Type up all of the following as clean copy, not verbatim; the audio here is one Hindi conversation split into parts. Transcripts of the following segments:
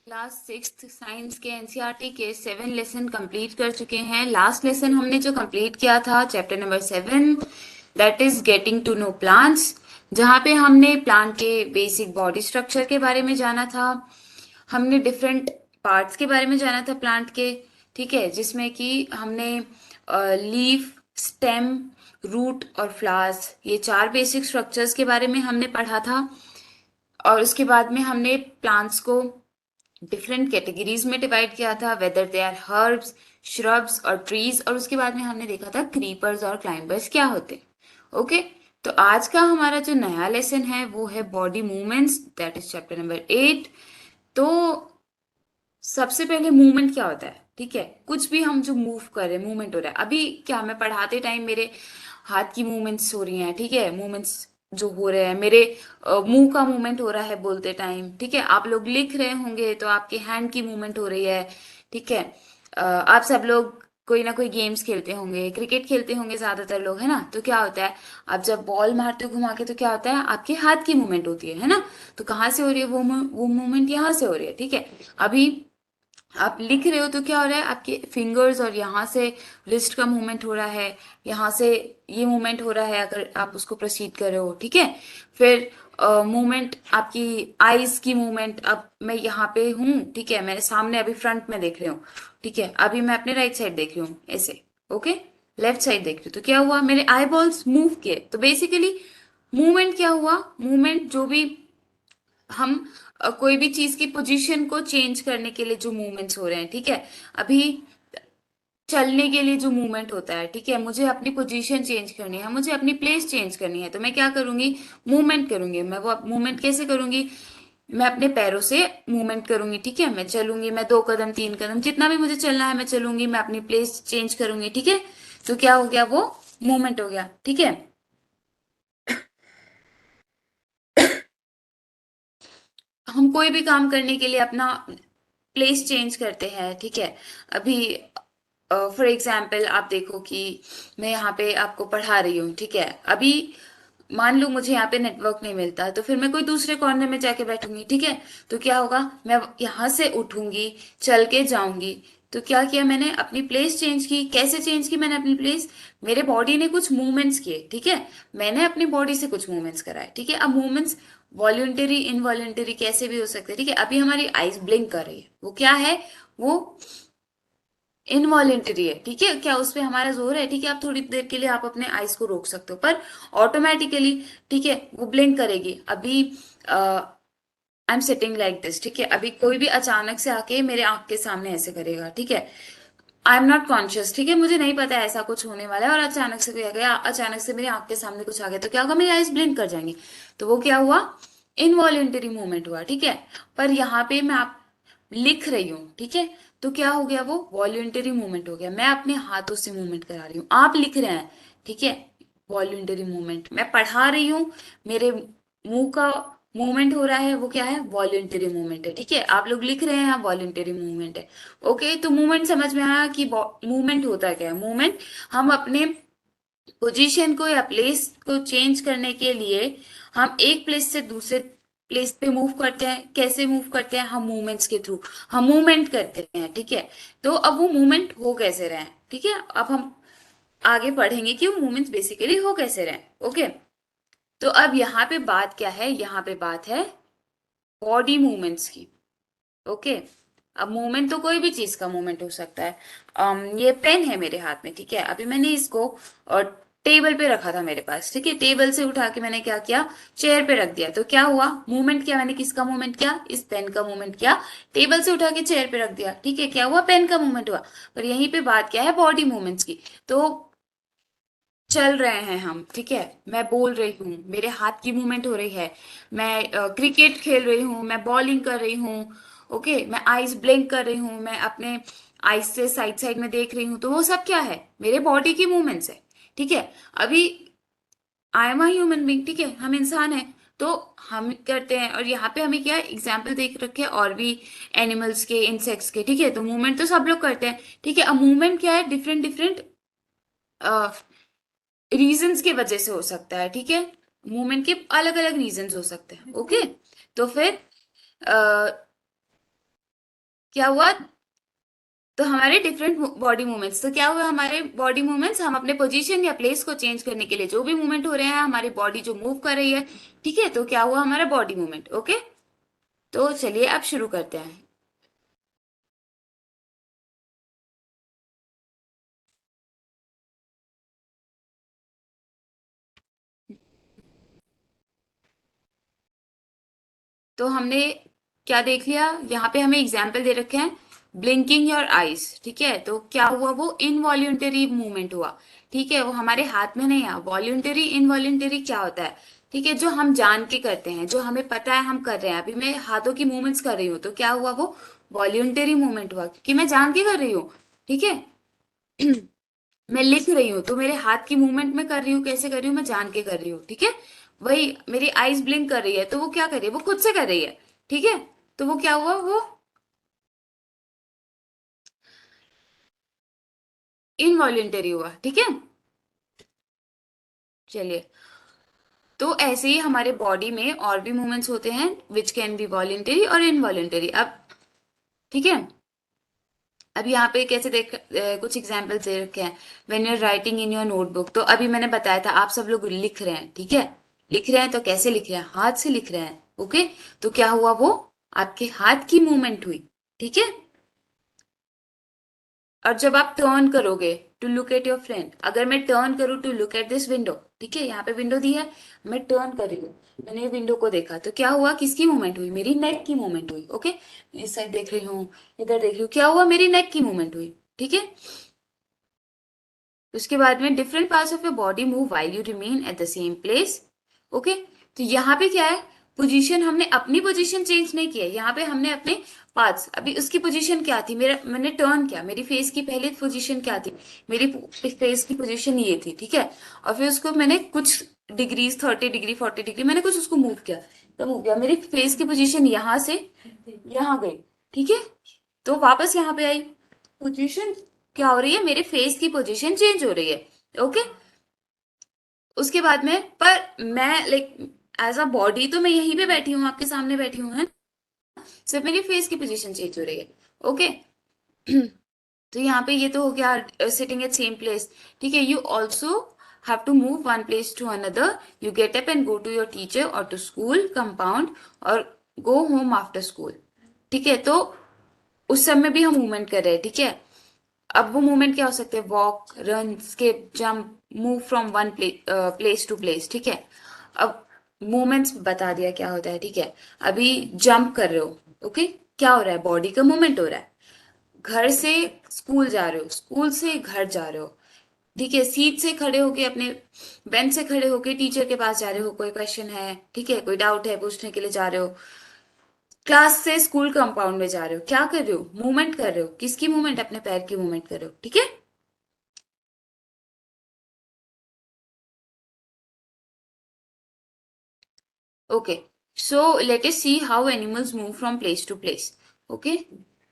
क्लास सिक्स साइंस के एनसीईआरटी के 7 लेसन कंप्लीट कर चुके हैं। लास्ट लेसन हमने जो कंप्लीट किया था chapter number 7, that is getting to know plants, जहाँ पे हमने प्लांट के बेसिक बॉडी स्ट्रक्चर के बारे में जाना था। हमने डिफरेंट पार्ट्स के बारे में जाना था प्लांट के, ठीक है, जिसमें कि हमने लीफ, स्टेम, रूट और फ्लावर्स, ये 4 बेसिक स्ट्रक्चर्स के बारे में हमने पढ़ा था। और उसके बाद में हमने प्लांट्स को डिफरेंट कैटेगरीज में डिवाइड किया था, whether they are herbs, shrubs और ट्रीज। और उसके बाद में हमने देखा था क्रीपर्स और क्लाइंबर्स क्या होते। ओके, तो आज का हमारा जो नया लेसन है वो है body movements, that is chapter number 8। तो सबसे पहले मूवमेंट क्या होता है, ठीक है, कुछ भी हम जो मूव कर रहे हैं मूवमेंट हो रहा है। अभी क्या, मैं पढ़ाते टाइम मेरे हाथ की मूवमेंट्स हो रही हैं, ठीक है, मूवमेंट्स जो हो रहे हैं, मेरे मुंह का मूवमेंट हो रहा है बोलते टाइम, ठीक है, आप लोग लिख रहे होंगे तो आपके हैंड की मूवमेंट हो रही है, ठीक है। आप सब लोग कोई ना कोई गेम्स खेलते होंगे, क्रिकेट खेलते होंगे ज्यादातर लोग, है ना। तो क्या होता है, आप जब बॉल मारते हो घुमा के, तो क्या होता है, आपके हाथ की मूवमेंट होती है ना। तो कहाँ से हो रही है वो मूवमेंट यहाँ से हो रही है, ठीक है। अभी आप लिख रहे हो तो क्या हो रहा है, आपके फिंगर्स और यहाँ से रिस्ट का मूवमेंट हो रहा है, यहाँ से ये मूवमेंट हो रहा है अगर आप उसको प्रोसीड कर रहे हो, ठीक है। फिर मूवमेंट आपकी आईज की मूवमेंट, अब मैं यहाँ पे हूँ, ठीक है, मेरे सामने अभी फ्रंट में देख रही हूँ, ठीक है, अभी मैं अपने राइट साइड देख रही हूँ ऐसे, ओके, लेफ्ट साइड देख रही हूँ, तो क्या हुआ, मेरे आई बॉल्स मूव किए। तो बेसिकली मूवमेंट क्या हुआ, मूवमेंट जो भी हम कोई भी चीज की पोजीशन को चेंज करने के लिए जो मूवमेंट्स हो रहे हैं, ठीक है। अभी चलने के लिए जो मूवमेंट होता है, ठीक है, मुझे अपनी पोजीशन चेंज करनी है, मुझे अपनी प्लेस चेंज करनी है, तो मैं क्या करूंगी, मूवमेंट करूंगी। मैं वो मूवमेंट कैसे करूंगी, मैं अपने पैरों से मूवमेंट करूंगी, ठीक है, मैं चलूंगी, मैं 2 कदम 3 कदम जितना भी मुझे चलना है मैं चलूंगी, मैं अपनी प्लेस चेंज करूंगी, ठीक है। तो क्या हो गया, वो मूवमेंट हो गया, ठीक है। हम कोई भी काम करने के लिए अपना प्लेस चेंज करते हैं, ठीक है। अभी फॉर एग्जाम्पल आप देखो कि मैं यहाँ पे आपको पढ़ा रही हूँ, ठीक है। अभी मान लो मुझे यहाँ पे नेटवर्क नहीं मिलता, तो फिर मैं कोई दूसरे कॉर्नर में जाके बैठूंगी, ठीक है। तो क्या होगा, मैं यहाँ से उठूंगी, चल के जाऊंगी। तो क्या किया मैंने, अपनी प्लेस चेंज की। कैसे चेंज की मैंने अपनी प्लेस, मेरे बॉडी ने कुछ मूवमेंट्स किए, ठीक है, मैंने अपनी बॉडी से कुछ मूवमेंट्स कराए, ठीक है। अब मूवमेंट्स वॉल्यूंटरी इनवॉल्यूंटरी कैसे भी हो सकते हैं, ठीक है। अभी हमारी आईज ब्लिंक कर रही है, वो क्या है, वो इनवॉलेंटरी है, ठीक है, क्या उस पे हमारा जोर है, ठीक है। आप थोड़ी देर के लिए आप अपने आइज को रोक सकते हो, पर ऑटोमेटिकली, ठीक है, वो ब्लिंक करेगी। अभी I am sitting like this, ठीक है, अभी कोई भी अचानक से आके मेरे आंख के सामने ऐसे करेगा, ठीक है, आई एम नॉट कॉन्शियस, ठीक है, मुझे नहीं पता है ऐसा कुछ होने वाला है, और अचानक से कोई आ गया, अचानक से मेरे आंख के सामने कुछ आ गया, तो क्या होगा, मेरी आइज ब्लिंक कर जाएंगी। तो वो क्या हुआ, इनवॉलेंटरी मूवमेंट हुआ, ठीक है। पर यहाँ पे मैं आप लिख रही हूँ, ठीक है, तो क्या हो गया, वो वॉल्यूंटरी मूवमेंट हो गया, मैं अपने हाथों से मूवमेंट करा रही हूँ, आप लिख रहे हैं, ठीक है। वॉल्यूंटरी मूवमेंट, मैं पढ़ा रही हूँ, मेरे मुंह का मूवमेंट हो रहा है, वो क्या है, वॉल्यूंटरी मूवमेंट है, ठीक है। आप लोग लिख रहे हैं, वॉल्यूंटरी मूवमेंट है। ओके, तो मूवमेंट समझ में आया कि मूवमेंट होता क्या है। मूवमेंट, हम अपने पोजीशन को या प्लेस को चेंज करने के लिए हम एक प्लेस से दूसरे प्लेस पे मूव करते हैं। कैसे मूव करते हैं, हम मूवमेंट्स के थ्रू हम मूवमेंट करते हैं, ठीक है। तो अब वो मूवमेंट हो कैसे रहे हैं, ठीक है, अब हम आगे पढ़ेंगे कि वो मूवमेंट्स बेसिकली हो कैसे रहे हैं, ओके। तो अब यहाँ पे बात क्या है, यहाँ पे बात है बॉडी मूवमेंट्स की, ओके। अब मूवमेंट तो कोई भी चीज का मूवमेंट हो सकता है। ये पेन है मेरे हाथ में, ठीक है, अभी मैंने इसको और टेबल पे रखा था मेरे पास, ठीक है, टेबल से उठा के मैंने क्या किया, चेयर पे रख दिया, तो क्या हुआ, मूवमेंट किया मैंने, किसका मूवमेंट किया, इस पेन का मूवमेंट किया। टेबल से उठा के चेयर पे रख दिया, ठीक है, क्या हुआ, पेन का मूवमेंट हुआ। पर यहीं पे बात क्या है, बॉडी मूवमेंट्स की। तो चल रहे हैं हम, ठीक है, मैं बोल रही हूँ, मेरे हाथ की मूवमेंट हो रही है, मैं क्रिकेट खेल रही हूँ, मैं बॉलिंग कर रही हूँ, ओके, मैं आइज ब्लिंक कर रही हूँ, मैं अपने आइज से साइड साइड में देख रही हूँ, तो वो सब क्या है, मेरे बॉडी की मूवमेंट्स है, ठीक है। अभी आई एम ह्यूमन बीइंग, ठीक है, हम इंसान हैं, तो हम करते हैं, और यहाँ पे हमें क्या एग्जाम्पल देख रखे हैं और भी एनिमल्स के, इंसेक्ट्स के, ठीक है, तो मूवमेंट तो सब लोग करते हैं, ठीक है। अब मूवमेंट क्या है, डिफरेंट डिफरेंट रीजंस की वजह से हो सकता है, ठीक है। मूवमेंट के अलग अलग रीजंस हो सकते हैं। ओके, तो फिर क्या हुआ, तो हमारे डिफरेंट बॉडी मूवमेंट्स, तो क्या हुआ हमारे बॉडी मूवमेंट्स, हम अपने पोजीशन या प्लेस को चेंज करने के लिए जो भी मूवमेंट हो रहे हैं, हमारी बॉडी जो मूव कर रही है, ठीक है, तो क्या हुआ हमारा बॉडी मूवमेंट। ओके, तो चलिए अब शुरू करते हैं। तो हमने क्या देख लिया, यहाँ पे हमें एग्जाम्पल दे रखे हैं, ब्लिंकिंग योर आईज, ठीक है, तो क्या हुआ, वो इनवॉल्यूंटरी मूवमेंट हुआ, ठीक है, वो हमारे हाथ में नहीं है। वॉल्यूंटरी इनवॉल्यूंटरी क्या होता है, ठीक है, जो हम जान के करते हैं, जो हमें पता है हम कर रहे हैं। अभी मैं हाथों की मूवमेंट्स कर रही हूँ, तो क्या हुआ, वो वॉल्यूंटरी मूवमेंट हुआ, क्योंकि मैं जान के कर रही हूँ, ठीक है। मैं लिख रही हूँ तो मेरे हाथ की मूवमेंट में कर रही हूँ, कैसे कर रही हूँ, मैं जान के कर रही हूँ, ठीक है। वही मेरी आईज ब्लिंक कर रही है, तो वो क्या कर रही है, वो खुद से कर रही है, ठीक है, तो वो क्या हुआ, वो इनवॉलेंटरी हुआ, ठीक है। चलिए, तो ऐसे ही हमारे बॉडी में और भी मूवमेंट्स होते हैं विच कैन बी वॉलेंटरी और इनवॉलेंटरी। अब ठीक है, अब यहाँ पे कैसे देख कुछ एग्जाम्पल्स दे रखे हैं, when you are writing in your notebook, तो अभी मैंने बताया था आप सब लोग लिख रहे हैं, ठीक है, लिख रहे हैं, तो कैसे लिख रहे हैं, हाथ से लिख रहे हैं। ओके, तो क्या हुआ, वो आपके हाथ की मूवमेंट हुई, ठीक है। और जब आप टर्न करोगे to look at your friend, अगर मैं टर्न करूँ to look at this window, ठीक है, यहाँ पे विंडो दी है, मैं टर्न कर रही हूँ, मैंने विंडो को देखा, तो क्या हुआ, किसकी मूवमेंट हुई, मेरी नेक की मूवमेंट हुई। ओके, इस साइड देख रही हूँ, इधर देख रही हूँ, क्या हुआ, मेरी नेक की मूवमेंट हुई, ठीक है। उसके बाद में different parts of your body move while you remain at the same place. Okay, तो यहाँ पे क्या है, पोजीशन, हमने अपनी पोजीशन चेंज नहीं की है, यहाँ पे हमने अपने पार्ट्स, अभी उसकी पोजीशन क्या थी, मेरा मैंने टर्न किया, मेरी फेस की पहले पोजीशन क्या थी, मेरी फेस की पोजीशन ये थी, ठीक है, और फिर उसको मैंने कुछ डिग्रीज, 30 डिग्री 40 डिग्री, मैंने कुछ उसको मूव किया, तो मूव किया, मेरी फेस की पोजीशन यहाँ से यहाँ गई, ठीक है, तो वापस यहाँ पे आई, पोजीशन क्या हो रही है, मेरे फेस की पोजीशन चेंज हो रही है। ओके, उसके बाद में, पर मैं लाइक एज अ बॉडी तो मैं यहीं पे बैठी हूँ, आपके सामने बैठी हूँ, है, सिर्फ मेरी फेस की पोजीशन चेंज हो रही है। ओके, तो यहाँ पे ये तो हो गया सिटिंग एट सेम प्लेस, ठीक है। You also have to move one place to another, you get up and go to your teacher और टू स्कूल कंपाउंड और गो होम आफ्टर स्कूल, ठीक है, तो उस समय भी हम मूवमेंट कर रहे हैं, ठीक है। अब वो मूवमेंट क्या हो सकते हैं, walk, run, skip, jump, move from one place to place, ठीक है। अब मूवमेंट्स बता दिया क्या होता है, ठीक है। अभी जंप कर रहे हो, ओके, क्या हो रहा है, बॉडी का मूवमेंट हो रहा है। घर से स्कूल जा रहे हो, स्कूल से घर जा रहे हो, ठीक है, सीट से खड़े होके, अपने बेंच से खड़े होके टीचर के पास जा रहे हो, कोई क्वेश्चन है, ठीक है, कोई डाउट है पूछने के लिए जा रहे हो, क्लास से स्कूल कंपाउंड में जा रहे हो, क्या कर रहे हो, मूवमेंट कर रहे हो, किसकी मूवमेंट, अपने पैर की मूवमेंट कर रहे हो, ठीक है। Okay, so let us see how animals move from place to place. Okay,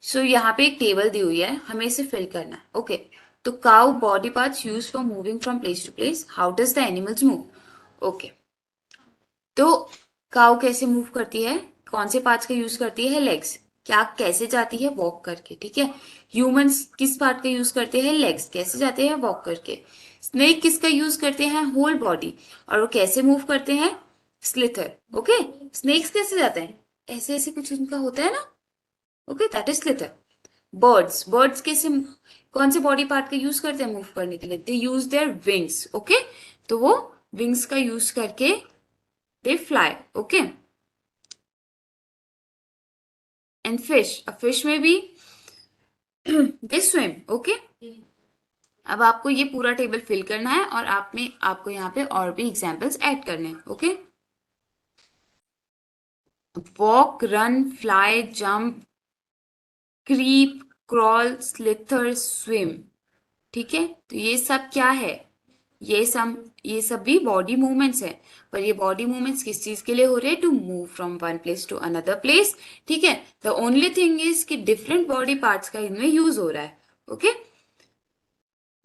so यहाँ पे एक टेबल दी हुई है, हमें इसे फिल करना है। ओके, तो cow body parts use for moving from place to place, how does the animals move. Okay, तो काउ कैसे मूव करती है, कौन से पार्ट्स का यूज करती है, लेग्स, क्या कैसे जाती है, वॉक करके, ठीक है। ह्यूमंस किस पार्ट का यूज करते हैं, लेग्स, कैसे जाते हैं, वॉक करके। स्नेक किसका यूज करते हैं, होल बॉडी, और वो कैसे मूव करते हैं, स्लिथर। ओके, स्नेक्स कैसे जाते हैं, ऐसे ऐसे कुछ उनका होता है ना, okay, that is slither. Birds, birds कैसे, कौन से बॉडी पार्ट का यूज करते हैं मूव करने के लिए, दे यूज देयर विंग्स। ओके, तो वो विंग्स का यूज करके they fly. Okay, and fish, a fish में भी they swim. Okay, अब आपको ये पूरा टेबल फिल करना है और आप में आपको यहाँ पे और भी एग्जांपल्स ऐड करने हैं। Okay, walk, run, fly, jump, creep, crawl, slither, swim, ठीक है, तो ये सब क्या है, ये सब भी बॉडी मूवमेंट्स है, पर ये बॉडी मूवमेंट्स किस चीज के लिए हो रहे हैं, to move from one place to another place, ठीक है। द ओनली थिंग इज कि डिफरेंट बॉडी पार्ट्स का इनमें यूज हो रहा है। ओके,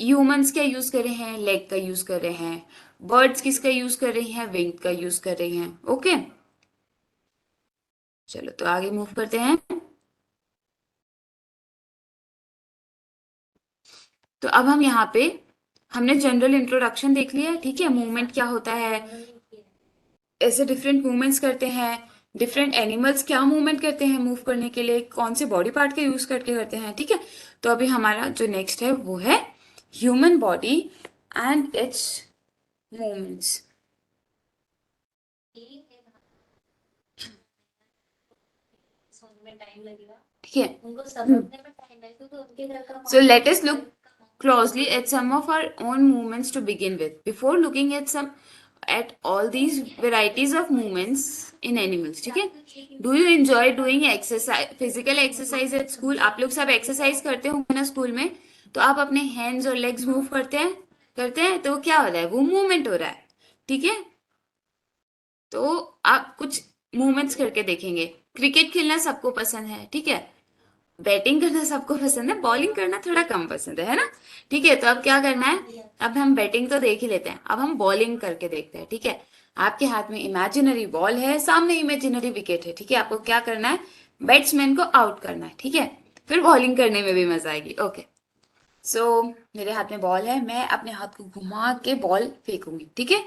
ह्यूमंस क्या यूज कर रहे हैं, लेग का यूज कर रहे हैं। बर्ड्स किसका यूज कर रही हैं, विंग का यूज कर रही हैं। ओके, चलो तो आगे मूव करते हैं। तो अब हम यहाँ पे हमने जनरल इंट्रोडक्शन देख लिया, ठीक है। मूवमेंट क्या होता है, ऐसे डिफरेंट मूवमेंट्स करते हैं। डिफरेंट एनिमल्स क्या मूवमेंट करते हैं मूव करने के लिए, कौन से बॉडी पार्ट का यूज करके करते हैं, ठीक है। तो अभी हमारा जो नेक्स्ट है वो है human body and it's movements, ठीक है। So let us look closely at some of our own movements to begin with. Before looking at all these varieties of movements in animals, ठीक है। Do you enjoy doing exercise, physical exercise at school? आप लोग सब एक्सरसाइज करते होंगे ना स्कूल में, तो आप अपने हैंड्स और लेग्स मूव करते हैं तो क्या हो रहा है, वो मूवमेंट हो रहा है, ठीक है। तो आप कुछ मूवमेंट्स करके देखेंगे। क्रिकेट खेलना सबको पसंद है, ठीक है। बैटिंग करना सबको पसंद है, बॉलिंग करना थोड़ा कम पसंद है ना। ठीक है, तो अब क्या करना है, अब हम बैटिंग तो देख ही लेते हैं, अब हम बॉलिंग करके देखते हैं, ठीक है। आपके हाथ में इमेजिनरी बॉल है, सामने इमेजिनरी विकेट है, ठीक है। आपको क्या करना है, बैट्समैन को आउट करना है, ठीक है। फिर बॉलिंग करने में भी मजा आएगी। ओके, सो मेरे हाथ में बॉल है, मैं अपने हाथ को घुमा के बॉल फेंकूंगी, ठीक है।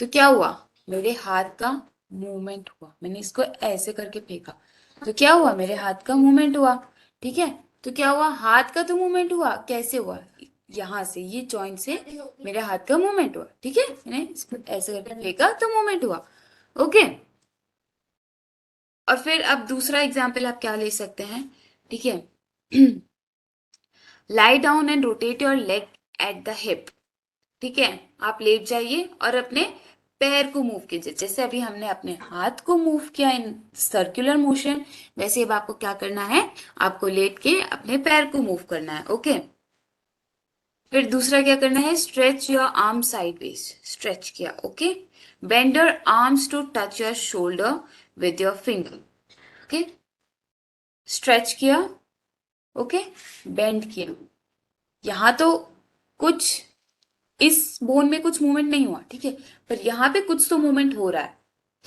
तो क्या हुआ, मेरे हाथ का मूवमेंट हुआ, मैंने इसको ऐसे करके फेंका, तो क्या हुआ, मेरे हाथ का मूवमेंट हुआ, ठीक है। तो क्या हुआ, हाथ का तो मूवमेंट हुआ, कैसे हुआ, यहाँ से ये जॉइंट से मेरे हाथ का मूवमेंट हुआ, ठीक है। मैंने इसको ऐसे करके फेंका तो मूवमेंट हुआ। ओके, और फिर अब दूसरा एग्जाम्पल आप क्या ले सकते हैं, ठीक है। Lie down and rotate your leg at the hip, ठीक है। आप लेट जाइए और अपने पैर को मूव कीजिए, जैसे अभी हमने अपने हाथ को मूव किया इन सर्कुलर मोशन, वैसे अब आपको क्या करना है, आपको लेट के अपने पैर को मूव करना है। ओके, फिर दूसरा क्या करना है, stretch your arm sideways, stretch किया, okay. Bend your arms to touch your shoulder with your finger, okay. Stretch किया, ओके, बेंड किया। यहां तो कुछ इस बोन में कुछ मूवमेंट नहीं हुआ, ठीक है, पर यहाँ पे कुछ तो मूवमेंट हो रहा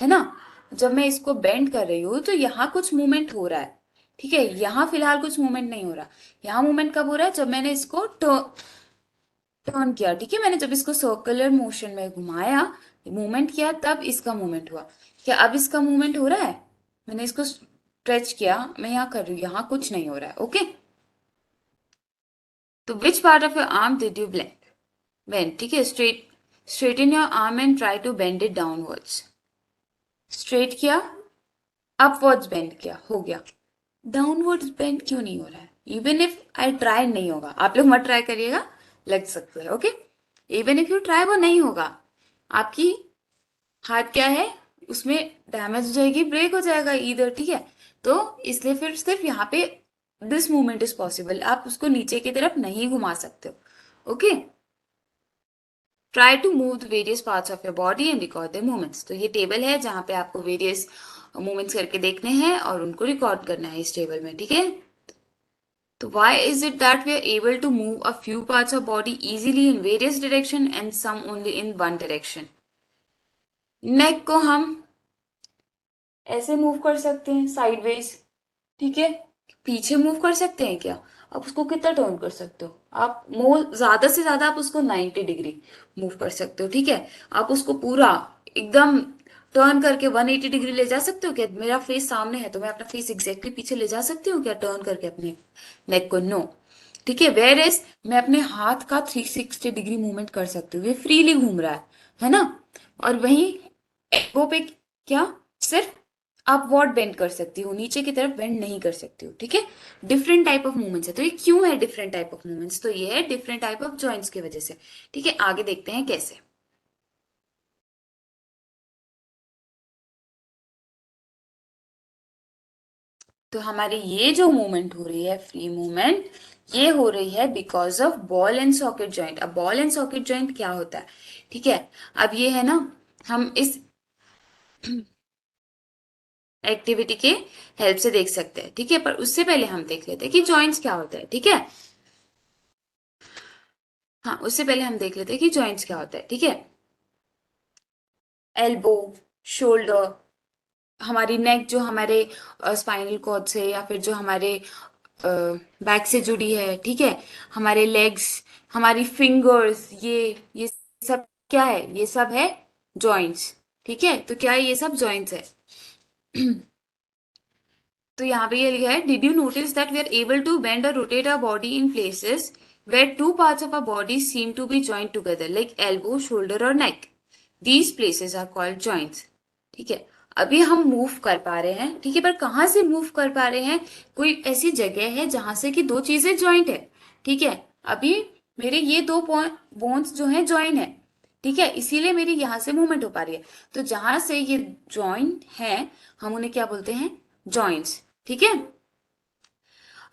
है ना। जब मैं इसको बेंड कर रही हूँ तो यहाँ कुछ मूवमेंट हो रहा है, ठीक है। यहाँ फिलहाल कुछ मूवमेंट नहीं हो रहा। यहाँ मूवमेंट कब हो रहा है, जब मैंने इसको टर्न किया, ठीक है। मैंने जब इसको सर्कुलर मोशन में घुमाया, मूवमेंट किया, तब इसका मूवमेंट हुआ। क्या अब इसका मूवमेंट हो रहा है, मैंने इसको स्ट्रेच किया, मैं यहाँ कर रही हूँ, यहाँ कुछ नहीं हो रहा है। ओके, तो which part of your arm did you bend, ठीक है। Straighten your arm and try to bend it downwards, straight किया, अपवर्ड्स बेंड किया, हो गया। डाउनवर्ड्स बेंड क्यों नहीं हो रहा है, इवन इफ आई ट्राई नहीं होगा, आप लोग मत ट्राई करिएगा, लग सकते हैं। Okay, even if you try वो नहीं होगा, आपकी हाथ क्या है, उसमें डैमेज हो जाएगी, ब्रेक हो जाएगा इधर, ठीक है। तो इसलिए फिर सिर्फ यहाँ पे दिस मूवमेंट इज पॉसिबल, आप उसको नीचे की तरफ नहीं घुमा सकते हो। Okay, try to move the various parts of your body and record the movements. तो ये टेबल है जहाँ पे आपको वेरियस मूवमेंट्स करके देखने हैं और उनको रिकॉर्ड करना है इस टेबल में, ठीक है। तो why is it that we are able to move a few parts of body easily in various direction and some only in one direction? नेक को हम ऐसे मूव कर सकते हैं साइडवेज, ठीक है। पीछे मूव कर सकते हैं क्या, आप उसको कितना टर्न कर सकते हो, आप मोर ज्यादा से ज्यादा आप उसको 90 डिग्री मूव कर सकते हो, ठीक है। आप उसको पूरा एकदम टर्न करके 180 डिग्री ले जा सकते हो क्या, मेरा फेस सामने है तो मैं अपना फेस एग्जैक्टली पीछे ले जा सकती हूँ क्या टर्न करके अपने नेक को, नो, ठीक है। वेयर एज मैं अपने हाथ का 360 डिग्री मूवमेंट कर सकती हूँ, ये फ्रीली घूम रहा है ना। और वहीं एल्बो पे क्या, सिर्फ अपवर्ड बेंड कर सकती हूँ, नीचे की तरफ बेंड नहीं कर सकती हूँ, ठीक है। डिफरेंट टाइप ऑफ मूवमेंट्स है, तो ये क्यों है डिफरेंट टाइप ऑफ मूवमेंट्स, तो ये है डिफरेंट टाइप ऑफ जॉइंट्स की वजह से, ठीक है। आगे देखते हैं कैसे। तो हमारी ये जो मूवमेंट हो रही है फ्री मूवमेंट, ये हो रही है because of ball and socket joint. अब बॉल एंड सॉकेट जॉइंट क्या होता है, ठीक है। अब ये है ना, हम इस एक्टिविटी के हेल्प से देख सकते हैं, ठीक है। पर उससे पहले हम देख लेते हैं कि जॉइंट्स क्या होता है, ठीक है। हाँ, उससे पहले हम देख लेते हैं कि जॉइंट्स क्या होता है, ठीक है। एल्बो, शोल्डर, हमारी नेक जो हमारे स्पाइनल कॉर्ड से या फिर जो हमारे बैक से जुड़ी है, ठीक है। हमारे लेग्स, हमारी फिंगर्स, ये सब क्या है, ये सब है जॉइंट्स, ठीक है। तो क्या है, ये सब जॉइंट्स है। तो यहाँ पे ये लिखा है, did you notice that we are able to bend और rotate our body in places where two parts of our body seem to be joint together like elbow, shoulder और neck. These places are called joints, ठीक है। अभी हम मूव कर पा रहे हैं, ठीक है, पर कहाँ से मूव कर पा रहे हैं, कोई ऐसी जगह है जहां से कि दो चीजें जॉइंट है, ठीक है। अभी मेरे ये दो बोन्स जो है जॉइन है, ठीक है, इसीलिए मेरी यहाँ से मूवमेंट हो पा रही है। तो जहां से ये जॉइंट है, हम उन्हें क्या बोलते हैं, जॉइंट्स, ठीक है।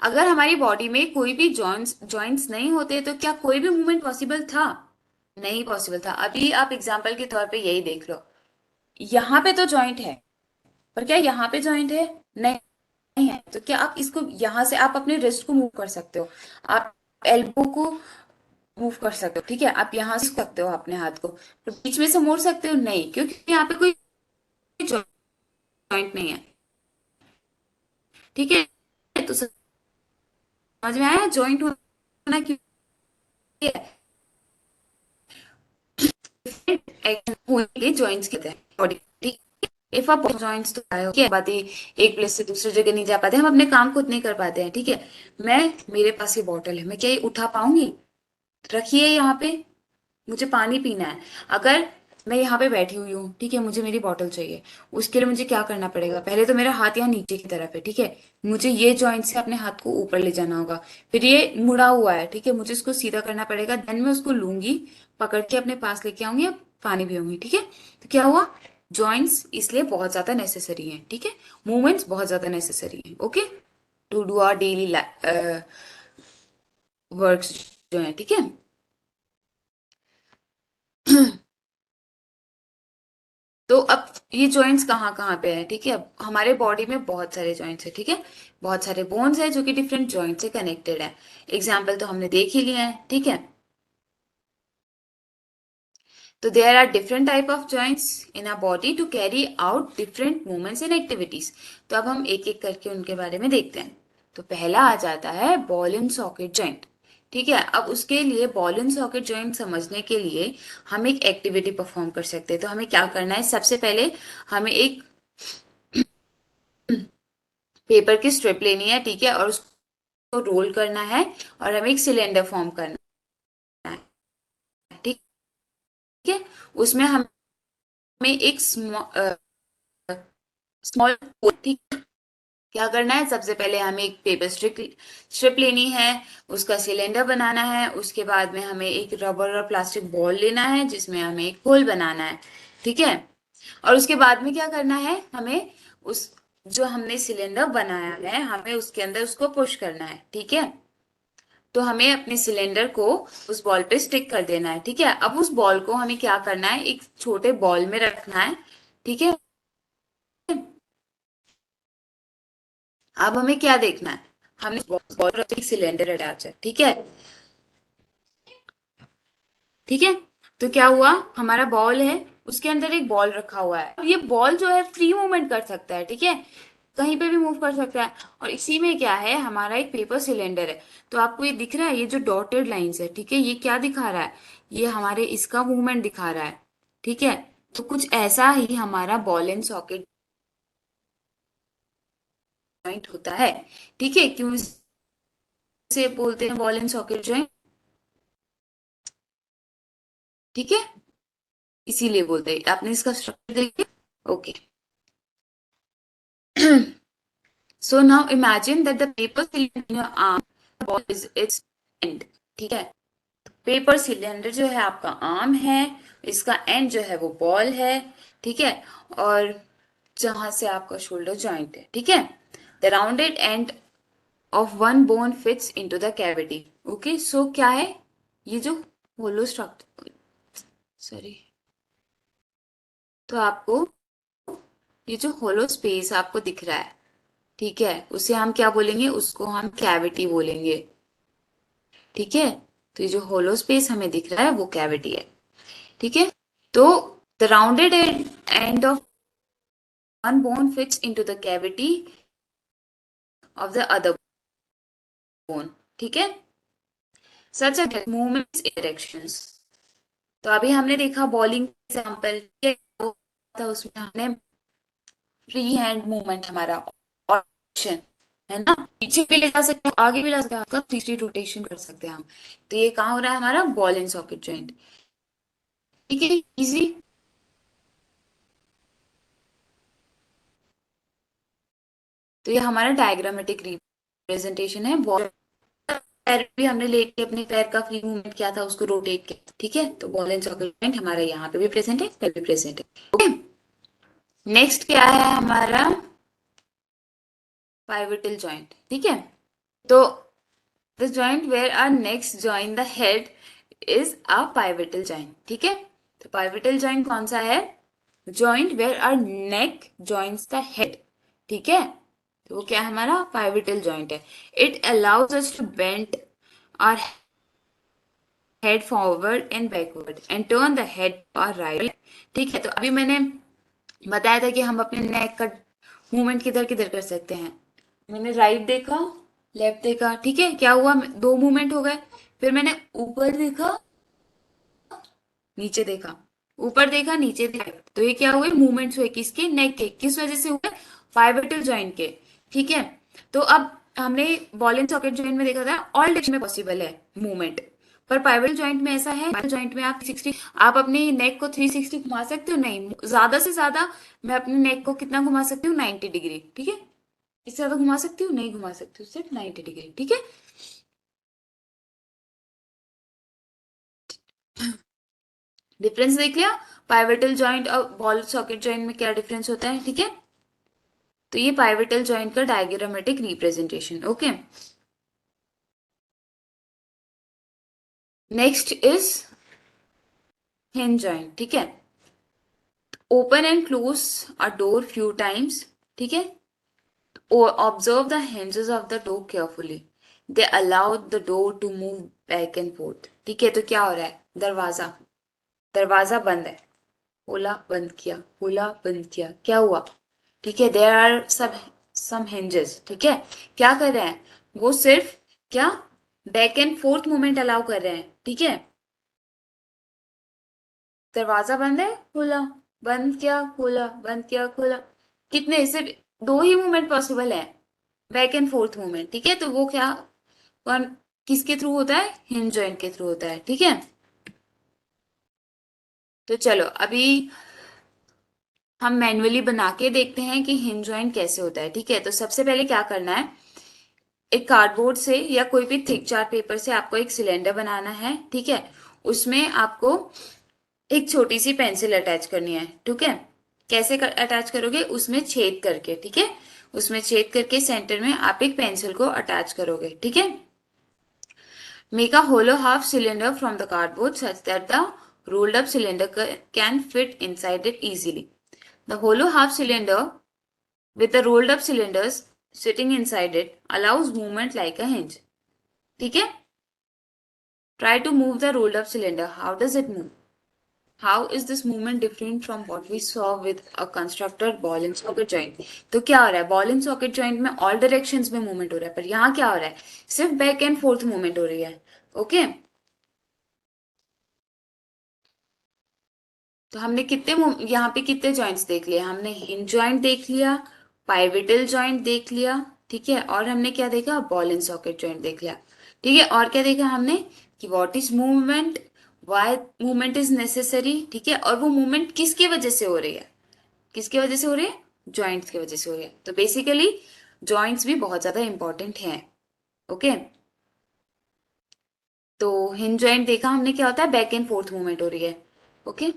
अगर हमारी बॉडी में कोई भी जॉइंट्स नहीं होते तो क्या कोई भी मूवमेंट पॉसिबल था, नहीं पॉसिबल था। अभी आप एग्जांपल के तौर पे यही देख लो, यहाँ पे तो जॉइंट है, पर क्या यहाँ पे जॉइंट है, नहीं, नहीं है। तो क्या आप इसको यहाँ से आप अपने रिस्ट को मूव कर सकते हो, आप एल्बो को मूव कर सकते हो, ठीक है। आप यहाँ से सकते हो अपने हाथ को, तो बीच में से मोड़ सकते हो, नहीं, क्योंकि यहाँ पे कोई जॉइंट नहीं है, ठीक है। तो समझ में आया जॉइंट होना क्यों है, जॉइंट्स कहते हैं बॉडी, ठीक। इफ आप जॉइंट्स तो आए हो, क्या बात है, एक प्लेस से दूसरी जगह नहीं जा पाते, हम अपने काम खुद नहीं कर पाते हैं, ठीक है। मैं, मेरे पास ये बॉटल है, मैं क्या ये उठा पाऊंगी, रखिए यहाँ पे, मुझे पानी पीना है। अगर मैं यहाँ पे बैठी हुई हूँ, ठीक है, मुझे मेरी बॉटल चाहिए, उसके लिए मुझे क्या करना पड़ेगा, पहले तो मेरा हाथ यहाँ नीचे की तरफ है, ठीक है, मुझे ये जॉइंट से अपने हाथ को ऊपर ले जाना होगा, फिर ये मुड़ा हुआ है, ठीक है, मुझे इसको सीधा करना पड़ेगा, देन मैं उसको लूंगी, पकड़ के अपने पास लेके आऊंगी, अब पानी पीऊंगी, ठीक है। तो क्या हुआ, जॉइंट्स इसलिए बहुत ज्यादा नेसेसरी है, ठीक है, मूवमेंट्स बहुत ज्यादा नेसेसरी है, okay, to do our daily works जो है, ठीक है। तो अब ये जॉइंट्स कहाँ कहाँ पे है, ठीक है। अब हमारे बॉडी में बहुत सारे जॉइंट्स है, ठीक है, बहुत सारे बोन्स है जो कि डिफरेंट जॉइंट से कनेक्टेड है। एग्जाम्पल तो हमने देख ही लिए हैं, ठीक है। तो there are different type of joints in our body to carry out different movements and activities. तो अब हम एक एक करके उनके बारे में देखते हैं। तो पहला आ जाता है बॉल एंड सॉकेट जॉइंट, ठीक है। अब उसके लिए बॉल एंड सॉकेट जॉइंट समझने के लिए हम एक एक्टिविटी परफॉर्म कर सकते हैं। तो हमें क्या करना है, सबसे पहले हमें एक पेपर की स्ट्रिप लेनी है, ठीक है, और उसको रोल करना है और हमें एक सिलेंडर फॉर्म करना है, ठीक है। उसमें हमें एक स्मॉल, ठीक, क्या करना है, सबसे पहले हमें एक पेपर स्ट्रिप लेनी है, उसका सिलेंडर बनाना है, उसके बाद में हमें एक रबर और प्लास्टिक बॉल लेना है जिसमें हमें एक होल बनाना है, ठीक है। और उसके बाद में क्या करना है, हमें उस जो हमने सिलेंडर बनाया है, हमें उसके अंदर उसको पुश करना है, ठीक है। तो हमें अपने सिलेंडर को उस बॉल पे स्टिक कर देना है, ठीक है। अब उस बॉल को हमें क्या करना है, एक छोटे बॉल में रखना है, ठीक है। अब हमें क्या देखना है, हमने बॉल पर एक सिलेंडर अटैच है, ठीक है, ठीक है। तो क्या हुआ, हमारा बॉल है, उसके अंदर एक बॉल रखा हुआ है। अब ये बॉल जो है फ्री मूवमेंट कर सकता है, ठीक है, कहीं पे भी मूव कर सकता है। और इसी में क्या है, हमारा एक पेपर सिलेंडर है। तो आपको ये दिख रहा है, ये जो डॉटेड लाइंस है, ठीक है, ये क्या दिखा रहा है, ये हमारे इसका मूवमेंट दिखा रहा है, ठीक है। तो कुछ ऐसा ही हमारा बॉल एंड सॉकेट जॉइंट होता है, ठीक है। क्यों इसे बोलते हैं बॉल एंड सॉकेट जॉइंट, ठीक है, इसीलिए बोलते हैं। आपने इसका स्ट्रक्चर देखिए, okay. So now imagine that the paper cylinder in your arm ball is its end, ठीक है। पेपर सिलेंडर जो है आपका आर्म है, इसका एंड जो है वो बॉल है, ठीक है। और जहां से आपका शोल्डर जॉइंट है, ठीक है। The rounded end of one bone fits into the cavity, okay. So क्या है, ये जो होलो स्ट्रक्चर, सॉरी, तो आपको ये जो होलो स्पेस आपको दिख रहा है, ठीक है, उसे हम क्या बोलेंगे, उसको हम कैविटी बोलेंगे, ठीक है। तो ये जो होलो स्पेस हमें दिख रहा है वो कैविटी है, ठीक है। तो the rounded end of one bone fits into the cavity of the other bone, ठीक है। सच मूवमेंट्स इन डायरेक्शंस। तो अभी हमने देखा बॉलिंग एग्जांपल था, उसमें हमने फ्री हैंड मूवमेंट हमारा ऑप्शन है ना, पीछे भी ले जा सकते हैं, आगे भी ला सकते हैं, आपका 360 रोटेशन कर सकते हैं हम। तो ये कहाँ हो रहा है हमारा बॉल एंड सॉकेट जॉइंट, ठीक है, इजी। तो ये हमारा डायग्रामेटिक रिप्रेजेंटेशन है। बॉल पैर भी हमने लेके अपने पैर का फ्री मूवमेंट किया था, उसको रोटेट किया, ठीक है। तो बॉल एंड सॉकेट जॉइंट हमारा यहाँ पे भी प्रेजेंट है, पे भी प्रेजेंट है, ओके। नेक्स्ट क्या है हमारा पाइवोटल जॉइंट, ठीक है। तो the joint where are next join the head is a pivotal joint, ठीक है। तो पाइवोटल जॉइंट कौन सा है? Joint where are neck joins the head, ठीक है। तो वो क्या है हमारा पाइवोटल जॉइंट है। It allows us to bend our head forward and backward and turn the head और राइट, ठीक है। तो अभी मैंने बताया था कि हम अपने नेक का मूवमेंट किधर किधर कर सकते हैं। मैंने राइट देखा, लेफ्ट देखा, ठीक है, क्या हुआ, दो मूवमेंट हो गए। फिर मैंने ऊपर देखा, नीचे देखा, ऊपर देखा, नीचे देखा, तो ये क्या हुए मूवमेंट्स हुए, किसके, नेक के, किस वजह से हुए, पाइवोटल जॉइंट के, ठीक है। तो अब हमने बॉल एंड सॉकेट जॉइंट में देखा था ऑल डायरेक्शन में पॉसिबल है मूवमेंट, पर पाइवोटल जॉइंट में ऐसा है, पाइवोटल जॉइंट में आप 360, आप अपने नेक को 360 घुमा सकते हो, नहीं, ज्यादा से ज्यादा मैं अपने नेक को कितना घुमा सकती हूँ, 90 डिग्री, ठीक है। इससे ज्यादा घुमा सकती हूँ, नहीं घुमा सकती हूँ, सिर्फ 90 डिग्री, ठीक है। डिफरेंस देख लिया, पाइवोटल जॉइंट और बॉल सॉकेट जॉइंट में क्या डिफरेंस होता है, ठीक है। तो ये पाइवोटल जॉइंट का diagrammatic representation, okay. Next is hinge joint, ठीक है। Open and close a door few times, ठीक है। Observe the hinges of the door carefully, they allow the door to move back and forth, ठीक है। तो क्या हो रहा है, दरवाजा, दरवाजा बंद है, खोला बंद किया, खोला बंद किया, क्या हुआ, ठीक है। देयर आर सब सम hinges, ठीक है। क्या कर रहे हैं वो, सिर्फ क्या back and fourth movement allow कर रहे हैं, ठीक है। दरवाजा बंद है, खोला, बंद किया, खोला, बंद किया, खोला, कितने, सिर्फ दो ही मूवमेंट पॉसिबल है, बैक एंड फोर्थ मूवमेंट, ठीक है। तो वो क्या, कौन, किसके थ्रू होता है, हिंज जॉइंट के थ्रू होता है, ठीक है। तो चलो अभी हम मैन्युअली बना के देखते हैं कि हिंज जॉइंट कैसे होता है, ठीक है। तो सबसे पहले क्या करना है, एक कार्डबोर्ड से या कोई भी थिक चार्ट पेपर से आपको एक सिलेंडर बनाना है, ठीक है। उसमें आपको एक छोटी सी पेंसिल अटैच करनी है, ठीक है। कैसे अटैच करोगे, उसमें छेद करके, ठीक है। उसमें छेद करके सेंटर में आप एक पेंसिल को अटैच करोगे, ठीक है। Make a hollow half cylinder from the cardboard such that the rolled up cylinder can fit inside it easily. The hollow half cylinder with the rolled up cylinders sitting inside it allows movement like a hinge. ठीक है? Try to move the rolled up cylinder. How does it move? How is this movement different from what we saw with a constructed ball and socket joint? तो क्या हो रहा है, बॉल एंड सॉकेट जॉइंट में ऑल डायरेक्शंस में मूवमेंट हो रहा है, पर यहाँ क्या हो रहा है, सिर्फ बैक एंड फोर्थ मूवमेंट हो रही है, ओके। तो हमने कितने यहाँ पे कितने जॉइंट्स देख लिए, हमने हिंज जॉइंट देख लिया, पाइवोटल जॉइंट देख लिया, ठीक है। और हमने क्या देखा, बॉल एंड सॉकेट जॉइंट देख लिया, ठीक है। और क्या देखा हमने कि what is movement, why movement is necessary, ठीक है। और वो मूवमेंट किसकी वजह से हो रही है, किसकी वजह से हो रही है, जॉइंट्स की वजह से हो रही है। तो बेसिकली जॉइंट्स भी बहुत ज्यादा इंपॉर्टेंट हैं, ओके। तो हिंज जॉइंट देखा हमने, क्या होता है, बैक एंड फोर्थ मूवमेंट हो रही है, ओके।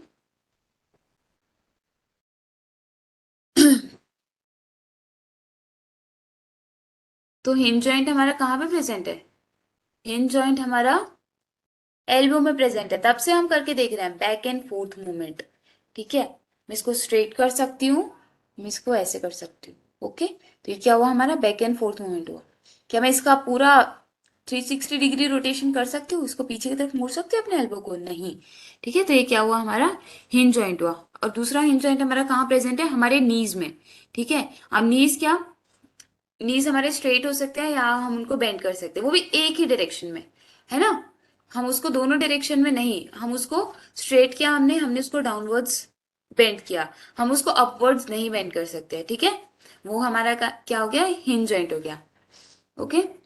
तो हिंज जॉइंट हमारा कहाँ पे प्रेजेंट है, हिंज जॉइंट हमारा एल्बो में प्रेजेंट है, तब से हम करके देख रहे हैं बैक एंड फोर्थ मूवमेंट, ठीक है। मैं इसको स्ट्रेट कर सकती हूँ, मैं इसको ऐसे कर सकती हूँ, ओके। तो ये क्या हुआ, हमारा बैक एंड फोर्थ मूवमेंट हुआ। क्या मैं इसका पूरा 360 डिग्री रोटेशन कर सकते हो, उसको पीछे की तरफ मोड़ सकते हो अपने एल्बो को, नहीं। ठीक है, तो ये क्या हुआ, हमारा हिंज जॉइंट हुआ। और दूसरा हिंज जॉइंट हमारा कहाँ प्रेजेंट है, हमारे नीज में। ठीक है, अब नीज क्या, नीज हमारे स्ट्रेट हो सकते हैं या हम उनको बेंड कर सकते हैं, वो भी एक ही डायरेक्शन में, है ना। हम उसको दोनों डायरेक्शन में नहीं, हम उसको स्ट्रेट किया, हमने हमने उसको डाउनवर्ड्स बेंड किया, हम उसको अपवर्ड्स नहीं बेंड कर सकते। ठीक है, वो हमारा क्या हो गया, हिंज जॉइंट हो गया। ओके।